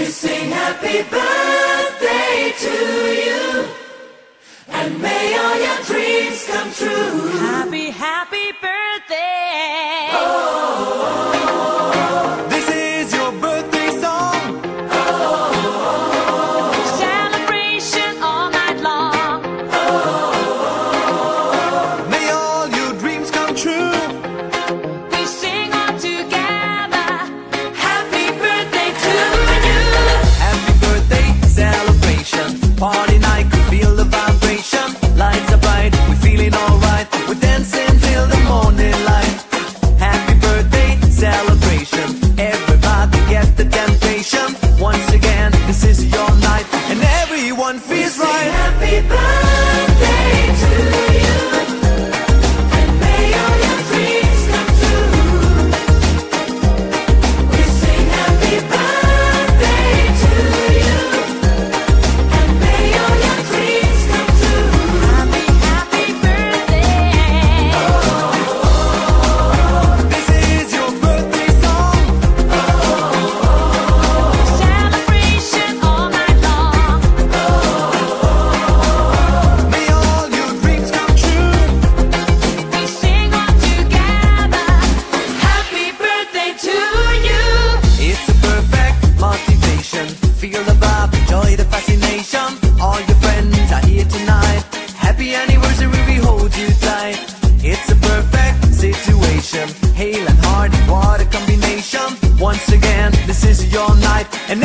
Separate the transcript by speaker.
Speaker 1: We sing happy birthday to you, and may all your dreams come true.
Speaker 2: Happy, happy birthday.
Speaker 1: Oh,
Speaker 3: this is your birthday song.
Speaker 2: Celebration all night long.
Speaker 3: May all your dreams come true.
Speaker 2: We sing all together.
Speaker 1: happy birthday to you.
Speaker 3: Happy birthday celebration. Party night, can feel the vibration. Lights are bright, we're feeling alright. We're dancing till the morning light. Happy birthday celebration. Everybody get the temptation. Once again, this is your night, and everyone feels
Speaker 1: Sing
Speaker 3: right.
Speaker 1: happy birthday to you, and may all your dreams come true. We sing happy birthday to you, and may all your dreams come true.
Speaker 2: Happy, happy birthday.
Speaker 3: This is your birthday song.
Speaker 2: Celebration all night long.
Speaker 3: May all your dreams come true.
Speaker 2: We sing all together.
Speaker 1: Happy birthday to you.
Speaker 3: It's a perfect motivation. Feel the vibe, enjoy the fascination. All your friends are here tonight. Happy anniversary, we hold you tight. It's a perfect situation. Hale and hearty, what a combination. Once again, this is your night, and